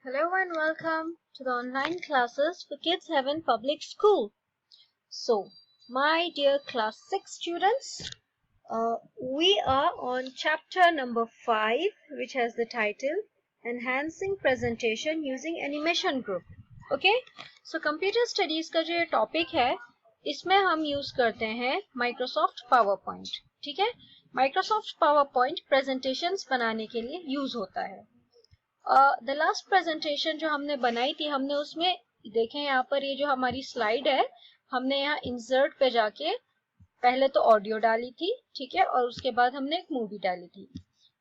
Hello and welcome to the online classes for kids Heaven Public School. So, my dear class 6 students, we are on chapter number 5, which has the title Enhancing Presentation Using Animation Group. Okay, so computer studies का जो ये topic है इसमें हम use करते हैं Microsoft PowerPoint. ठीक है, Microsoft PowerPoint प्रेजेंटेशंस बनाने के लिए यूज होता है. द लास्ट प्रेजेंटेशन जो हमने बनाई थी, हमने उसमें देखें यहाँ पर ये जो हमारी स्लाइड है, हमने यहाँ इंसर्ट पे जाके पहले तो ऑडियो डाली थी, ठीक है, और उसके बाद हमने एक मूवी डाली थी.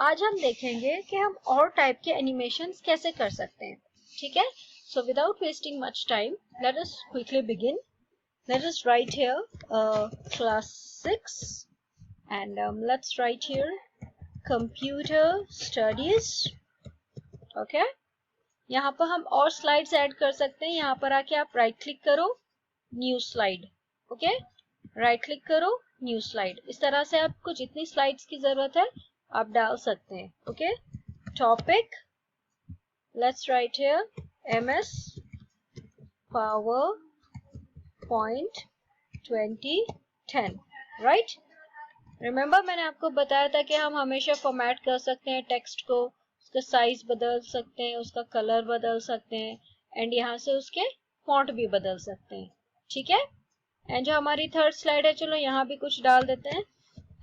आज हम देखेंगे कि हम और टाइप के एनिमेशंस कैसे कर सकते हैं. ठीक है, so without wasting much time let us quickly begin. Let us right here class 6 and let's write here computer studies. Okay, यहाँ पर हम और स्लाइड्स ऐड कर सकते हैं. यहाँ पर आके आप राइट क्लिक करो, new slide. Okay, right click करो, न्यू स्लाइड. इस तरह से आपको जितनी स्लाइड्स की जरूरत है आप डाल सकते हैं. Okay, topic, let's write here MS PowerPoint 2010. Right, remember मैंने आपको बताया था कि हम हमेशा फॉर्मेट कर सकते हैं टेक्स्ट को, उसका साइज बदल सकते हैं, उसका कलर बदल सकते हैं, एंड यहाँ से उसके फॉन्ट भी बदल सकते हैं. ठीक है, एंड जो हमारी थर्ड स्लाइड है, चलो यहाँ भी कुछ डाल देते हैं.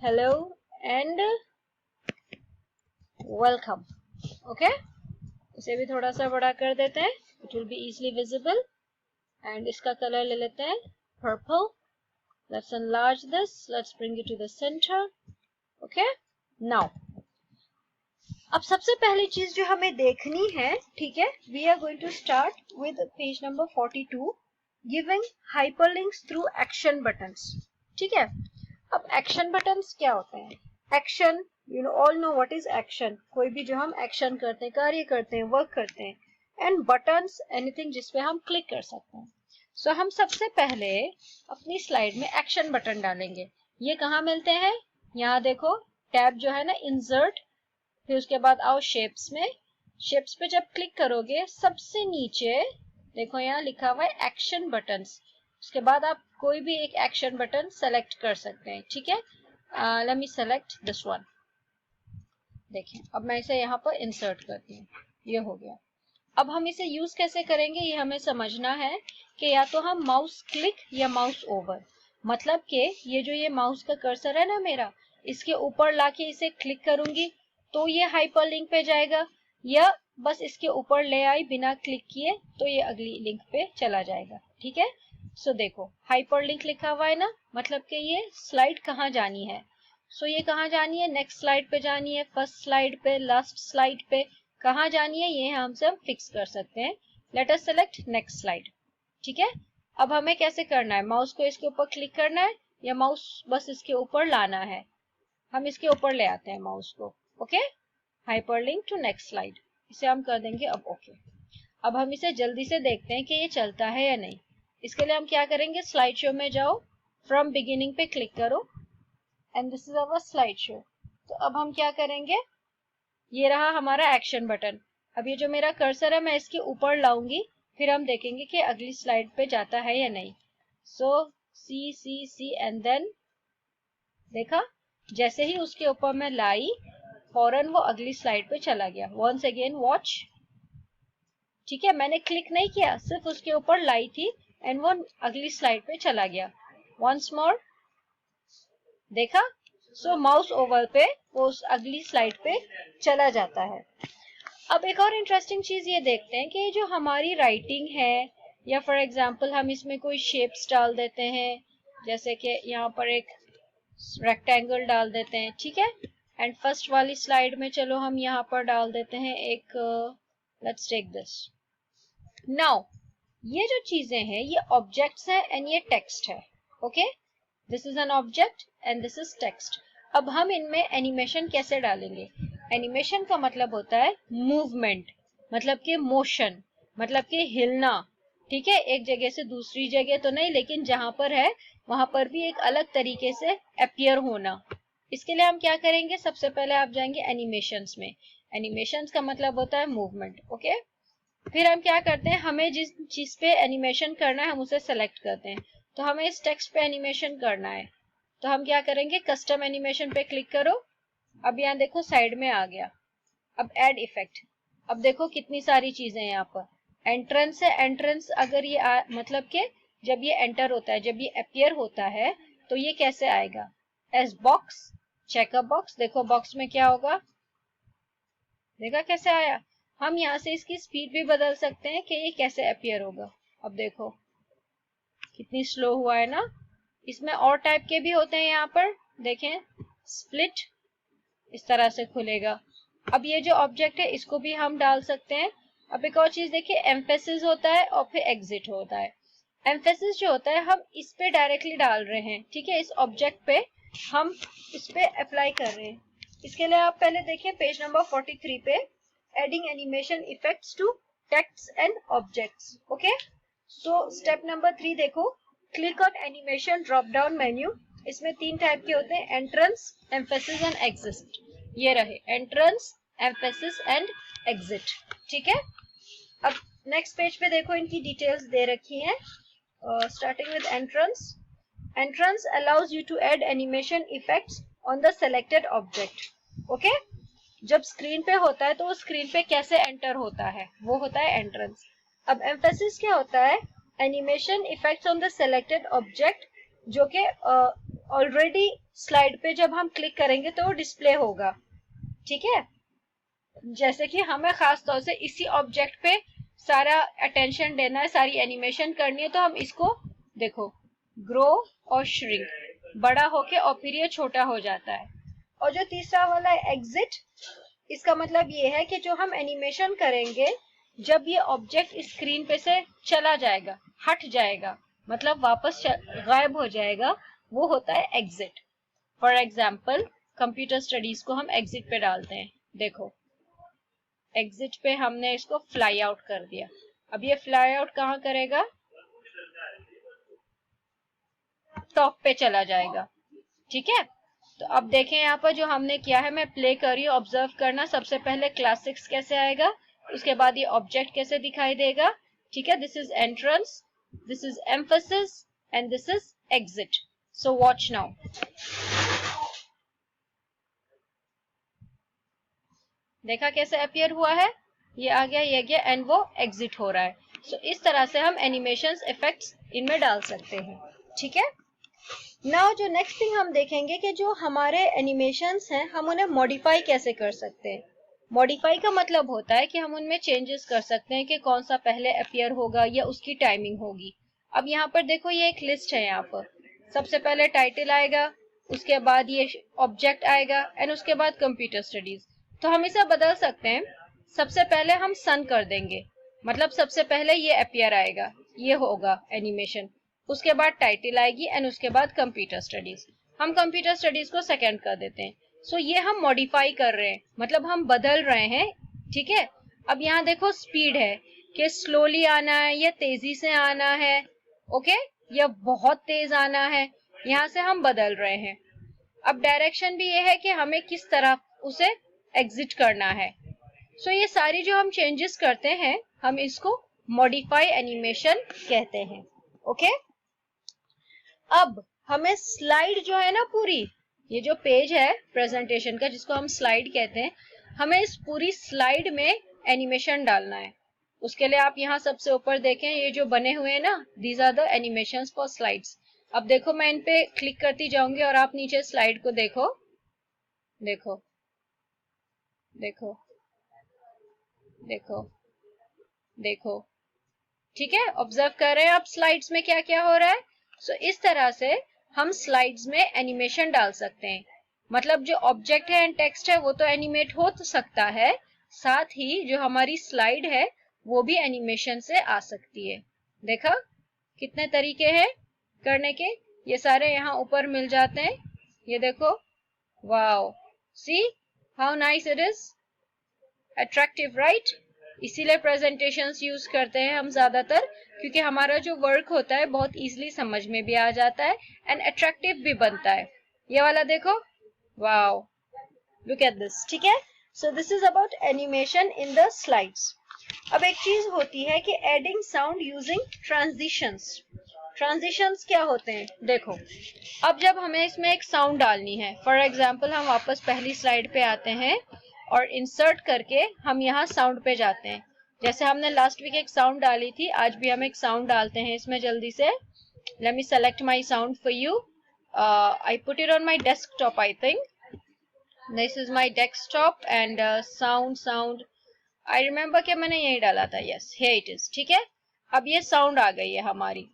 Hello and welcome. ओके, इसे भी थोड़ा सा बड़ा कर देते हैं, it will be easily visible. And इसका कलर ले लेते हैं purple. Let's enlarge this, let's bring it to the centre. Okay, now अब सबसे पहली चीज जो हमें देखनी है, ठीक है, we are going to start with page number 42, giving hyperlinks through action buttons. ठीक है, अब एक्शन बटन्स क्या होते हैं? Action, you know all know what is action. कोई भी जो हम एक्शन करते हैं, कार्य करते हैं, वर्क करते हैं. एंड बटन्स एनीथिंग जिसपे हम क्लिक कर सकते हैं. सो हम सबसे पहले अपनी स्लाइड में एक्शन बटन डालेंगे. ये कहाँ मिलते हैं? यहाँ देखो, टैब जो है ना, इंसर्ट, फिर उसके बाद आओ शेप्स में. शेप्स पे जब क्लिक करोगे सबसे नीचे देखो यहाँ लिखा हुआ है एक्शन बटन्स. उसके बाद आप कोई भी एक एक्शन बटन सेलेक्ट कर सकते हैं. ठीक है, let me select this one. देखिए, अब मैं इसे यहाँ पर इंसर्ट करती हूँ, ये हो गया. अब हम इसे यूज कैसे करेंगे ये हमें समझना है कि या तो हम माउस क्लिक या माउस ओवर, मतलब कि ये जो ये माउस का कर्सर है ना मेरा, इसके ऊपर लाके इसे क्लिक करूंगी तो ये हाइपरलिंक पे जाएगा, या बस इसके ऊपर ले आई बिना क्लिक किए तो ये अगली लिंक पे चला जाएगा. ठीक है, सो देखो हाइपरलिंक लिखा हुआ है ना, मतलब कि ये स्लाइड कहाँ जानी है. सो ये कहाँ जानी है? नेक्स्ट स्लाइड पे जानी है, फर्स्ट स्लाइड पे, लास्ट स्लाइड पे, कहाँ जानी है ये हमसे हम फिक्स कर सकते हैं. Let us select next slide. ठीक है, अब हमें कैसे करना है? माउस को इसके ऊपर क्लिक करना है या माउस बस इसके ऊपर लाना है? हम इसके ऊपर ले आते हैं माउस को. Okay, hyperlink to next slide, इसे हम कर देंगे अब. ओके, अब हम इसे जल्दी से देखते हैं कि ये चलता है या नहीं. इसके लिए हम क्या करेंगे? स्लाइड शो में जाओ, फ्रॉम बिगिनिंग पे क्लिक करो, and this is our slide show. तो अब हम क्या करेंगे? ये रहा हमारा एक्शन बटन. अब ये जो मेरा कर्सर है मैं इसके ऊपर लाऊंगी, फिर हम देखेंगे कि अगली स्लाइड पे जाता है या नहीं. सो सी एंड देन देखा, जैसे ही उसके ऊपर मैं लाई फौरन वो अगली स्लाइड पे चला गया. Once again watch. ठीक है, मैंने क्लिक नहीं किया, सिर्फ उसके ऊपर लाई थी एंड वो अगली स्लाइड पे चला गया. वंस मोर, देखा, सो माउस ओवर पे वो उस अगली स्लाइड पे चला जाता है. अब एक और इंटरेस्टिंग चीज ये देखते हैं कि जो हमारी राइटिंग है, या फॉर एग्जांपल हम इसमें कोई शेप्स डाल देते हैं, जैसे कि यहाँ पर एक रेक्टेंगल डाल देते हैं. ठीक है, एंड फर्स्ट वाली स्लाइड में चलो हम यहाँ पर डाल देते हैं एक, लेट्स टेक दिस. नाउ ये जो चीजें हैं ये ऑब्जेक्ट्स हैं एंड ये टेक्स्ट है. Okay, this is an object and this is text. अब हम इनमें एनिमेशन कैसे डालेंगे? एनिमेशन का मतलब होता है मूवमेंट, मतलब कि मोशन, मतलब कि हिलना. ठीक है, एक जगह से दूसरी जगह तो नहीं, लेकिन जहां पर है वहां पर भी एक अलग तरीके से अपीयर होना. इसके लिए हम क्या करेंगे? सबसे पहले आप जाएंगे एनिमेशंस में. एनिमेशंस का मतलब होता है मूवमेंट. ओके, फिर हम क्या करते हैं, हमें जिस चीज पे एनिमेशन करना है हम उसे सेलेक्ट करते हैं। तो हमें इस टेक्स्ट पे एनिमेशन करना है, तो हम क्या करेंगे, कस्टम एनिमेशन पे क्लिक करो। अब यहाँ देखो साइड में आ गया। अब ऐड इफेक्ट। अब देखो कितनी सारी चीजें यहाँ पर। एंट्रेंस है, एंट्रेंस अगर ये मतलब के जब ये एंटर होता है, जब ये अपियर होता है तो ये कैसे आएगा, एज बॉक्स, चेकअप बॉक्स। देखो बॉक्स में क्या होगा, देखा कैसे आया। हम यहाँ से इसकी स्पीड भी बदल सकते हैं कि ये कैसे अपियर होगा। अब देखो कितनी स्लो हुआ है ना। इसमें और टाइप के भी होते हैं यहाँ पर, देखें स्प्लिट, इस तरह से खुलेगा। अब ये जो ऑब्जेक्ट है इसको भी हम डाल सकते हैं। अब एक और चीज देखिए, एम्फेसिस होता है और फिर एग्जिट होता है। एम्फेसिस जो होता है हम इस पे डायरेक्टली डाल रहे हैं, ठीक है, इस ऑब्जेक्ट पे हम इस पे अप्लाई कर रहे हैं। इसके लिए आप पहले देखिए पेज नंबर 43 पे, adding animation effects to text and objects. Okay, so step number 3 देखो, click on animation drop down menu. इसमें 3 टाइप के होते हैं, एंट्रेंस, एम्फेसिस एंड एग्जिट। ये रहे एंट्रेंस, एम्फेसिस एंड एग्जिट, ठीक है। अब नेक्स्ट पेज पे देखो इनकी डिटेल्स दे रखी हैं, starting with entrance. Entrance allows you to add animation effects on the selected object. Okay, जब स्क्रीन पे होता है तो वो स्क्रीन पे कैसे एंटर होता है, वो होता है एंट्रेंस। अब एम्फेसिस क्या होता है, animation effects on the selected object, जो कि ऑलरेडी स्लाइड पे जब हम क्लिक करेंगे तो वो डिस्प्ले होगा, ठीक है। जैसे कि हमें खास तौर से इसी ऑब्जेक्ट पे सारा अटेंशन देना है, सारी एनिमेशन करनी है, तो हम इसको देखो ग्रो और श्रिंक, बड़ा होके और फिर ये छोटा हो जाता है। और जो तीसरा वाला है एग्जिट, इसका मतलब ये है कि जो हम एनिमेशन करेंगे जब ये ऑब्जेक्ट स्क्रीन पे से चला जाएगा, हट जाएगा, मतलब वापस गायब हो जाएगा, वो होता है exit. For example computer studies को हम एग्जिट पे डालते हैं। देखो एग्जिट पे हमने इसको फ्लाई आउट कर दिया। अब ये फ्लाई आउट कहाँ करेगा, टॉप पे चला जाएगा, ठीक है। तो अब देखें यहाँ पर जो हमने किया है, मैं प्ले कर रही हूँ, ऑब्जर्व करना। सबसे पहले क्लास 6 कैसे आएगा, उसके बाद ये ऑब्जेक्ट कैसे दिखाई देगा, ठीक है। This is entrance, this is emphasis and this is exit. So watch now. देखा कैसे अपियर हुआ है, ये आ गया, ये गया, एंड वो एग्जिट हो रहा है। सो इस तरह से हम एनिमेशंस इफेक्ट्स इनमें डाल सकते हैं, ठीक है। नाउ जो नेक्स्ट थिंग हम देखेंगे कि जो हमारे एनिमेशंस हैं हम उन्हें मॉडिफाई कैसे कर सकते हैं। मॉडिफाई का मतलब होता है कि हम उनमें चेंजेस कर सकते हैं कि कौन सा पहले अपियर होगा या उसकी टाइमिंग होगी। अब यहाँ पर देखो ये एक लिस्ट है, यहाँ पर सबसे पहले टाइटल आएगा, उसके बाद ये ऑब्जेक्ट आएगा एंड उसके बाद कंप्यूटर स्टडीज। तो हम इसे बदल सकते हैं। सबसे पहले हम सन कर देंगे, मतलब सबसे पहले ये अपियर आएगा, ये होगा एनिमेशन, उसके बाद टाइटल आएगी एंड उसके बाद कंप्यूटर स्टडीज। हम कंप्यूटर स्टडीज को सेकंड कर देते हैं। सो ये हम मॉडिफाई कर रहे हैं, मतलब हम बदल रहे हैं, ठीक है। अब यहाँ देखो स्पीड है कि स्लोली आना है या तेजी से आना है, ओके, या बहुत तेज आना है, यहाँ से हम बदल रहे हैं। अब डायरेक्शन भी ये है कि हमें किस तरह उसे एग्जिट करना है। सो ये सारी जो हम चेंजेस करते हैं हम इसको मॉडिफाई एनिमेशन कहते हैं, ओके। अब हमें स्लाइड जो है ना पूरी, ये जो पेज है प्रेजेंटेशन का जिसको हम स्लाइड कहते हैं, हमें इस पूरी स्लाइड में एनिमेशन डालना है। उसके लिए आप यहाँ सबसे ऊपर देखें, ये जो बने हुए हैं ना, these are the animations for slides. अब देखो मैं इन पे क्लिक करती जाऊंगी और आप नीचे स्लाइड को देखो, देखो देखो देखो देखो, ठीक है। ऑब्जर्व कर रहे हैं आप स्लाइड्स में क्या क्या हो रहा है। सो इस तरह से हम स्लाइड्स में एनिमेशन डाल सकते हैं, मतलब जो ऑब्जेक्ट है एंड टेक्स्ट है वो तो एनिमेट हो तो सकता है, साथ ही जो हमारी स्लाइड है वो भी एनिमेशन से आ सकती है। देखा कितने तरीके हैं करने के, ये सारे यहाँ ऊपर मिल जाते हैं, ये देखो, wow, see how nice it is, attractive, right. इसीलिए प्रेजेंटेशंस यूज करते हैं हम ज्यादातर, क्योंकि हमारा जो वर्क होता है बहुत इजीली समझ में भी आ जाता है एंड अट्रैक्टिव भी बनता है। ये वाला देखो, वाओ, लुक एट दिस, ठीक है। So this is about animation in the slides. अब एक चीज होती है कि adding sound using transitions. Transitions क्या होते हैं, देखो अब जब हमें इसमें एक साउंड डालनी है, फॉर एग्जांपल हम वापस पहली स्लाइड पे आते हैं और इंसर्ट करके हम यहाँ साउंड पे जाते हैं। जैसे हमने लास्ट वीक एक साउंड डाली थी, आज भी हम एक साउंड डालते हैं इसमें जल्दी से। Let me select my sound for you. I put it on my desktop, I think this is my desktop and sound I remember कि मैंने यही डाला था, यस हियर इट इज। ठीक है, अब ये साउंड आ गई है हमारी।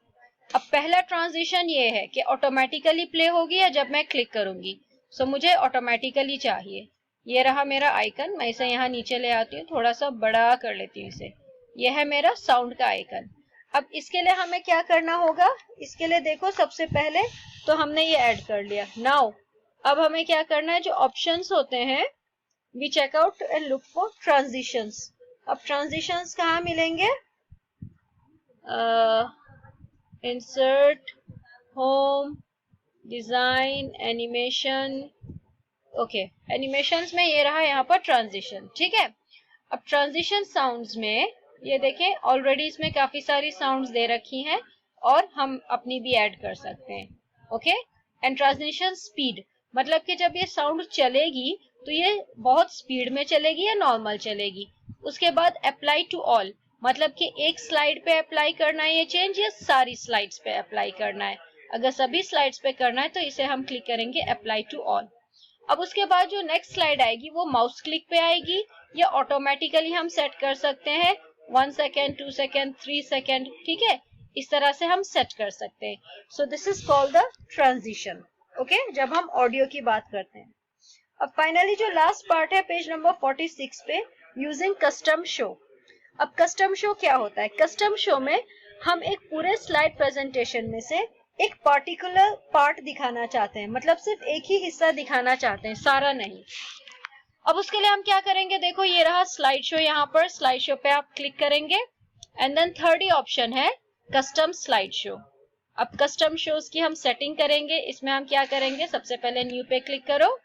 अब पहला ट्रांजिशन ये है कि ऑटोमेटिकली प्ले होगी या जब मैं क्लिक करूंगी। सो मुझे ऑटोमेटिकली चाहिए। ये रहा मेरा आइकन, मैं इसे यहाँ नीचे ले आती हूँ, थोड़ा सा बड़ा कर लेती हूँ इसे। ये है मेरा साउंड का आइकन। अब इसके लिए हमें क्या करना होगा, इसके लिए देखो सबसे पहले तो हमने ये ऐड कर लिया। नाउ अब हमें क्या करना है, जो ऑप्शंस होते हैं we check out and look for transitions. अब ट्रांजिशंस कहाँ मिलेंगे, insert, home, design, animation. Okay, animations में ये रहा यहाँ पर ट्रांजिशन। ठीक है, अब ट्रांजिशन साउंड्स में ये देखें ऑलरेडी इसमें काफी सारी साउंड्स दे रखी हैं और हम अपनी भी ऐड कर सकते हैं। ओके, एंड ट्रांजिशन स्पीड मतलब कि जब ये साउंड चलेगी तो ये बहुत स्पीड में चलेगी या नॉर्मल चलेगी। उसके बाद अप्लाई टू ऑल मतलब कि एक स्लाइड पे अप्लाई करना है ये चेंज या सारी स्लाइड्स पे अप्लाई करना है। अगर सभी स्लाइड्स पे करना है तो इसे हम क्लिक करेंगे अप्लाई टू ऑल। अब उसके बाद जो नेक्स्ट स्लाइड आएगी वो माउस क्लिक पे आएगी या ऑटोमेटिकली हम सेट कर सकते हैं 1 सेकेंड, 2 सेकेंड, 3 सेकेंड। ठीक है, इस तरह से हम सेट कर सकते हैं। So this is called the transition. Okay, जब हम ऑडियो की बात करते हैं। अब फाइनली जो लास्ट पार्ट है पेज नंबर 46 पे, यूजिंग कस्टम शो। अब कस्टम शो क्या होता है, कस्टम शो में हम एक पूरे स्लाइड प्रेजेंटेशन में से एक पार्टिकुलर पार्ट दिखाना चाहते हैं, मतलब सिर्फ एक ही हिस्सा दिखाना चाहते हैं, सारा नहीं। अब उसके लिए हम क्या करेंगे, देखो ये रहा स्लाइड शो, यहाँ पर स्लाइड शो पे आप क्लिक करेंगे एंड देन थर्ड ही ऑप्शन है कस्टम स्लाइड शो। अब कस्टम शोज की हम सेटिंग करेंगे। इसमें हम क्या करेंगे, सबसे पहले न्यू पे क्लिक करो।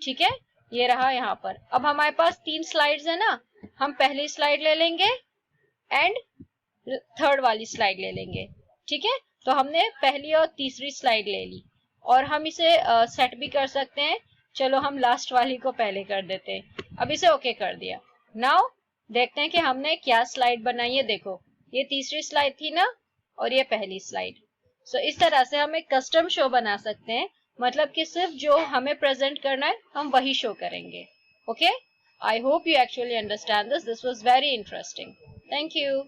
ठीक है, ये रहा यहाँ पर। अब हमारे पास 3 स्लाइड्स है ना, हम पहली स्लाइड ले लेंगे एंड थर्ड वाली स्लाइड ले लेंगे। ठीक है, तो हमने पहली और तीसरी स्लाइड ले ली और हम इसे सेट भी कर सकते हैं। चलो हम लास्ट वाली को पहले कर देते हैं। अब इसे ओके कर दिया। नाउ देखते हैं कि हमने क्या स्लाइड बनाई है। देखो ये तीसरी स्लाइड थी ना और ये पहली स्लाइड। सो इस तरह से हम एक कस्टम शो बना सकते हैं, मतलब कि सिर्फ जो हमें प्रेजेंट करना है हम वही शो करेंगे। Okay, I hope you actually understand this. This was very interesting. Thank you.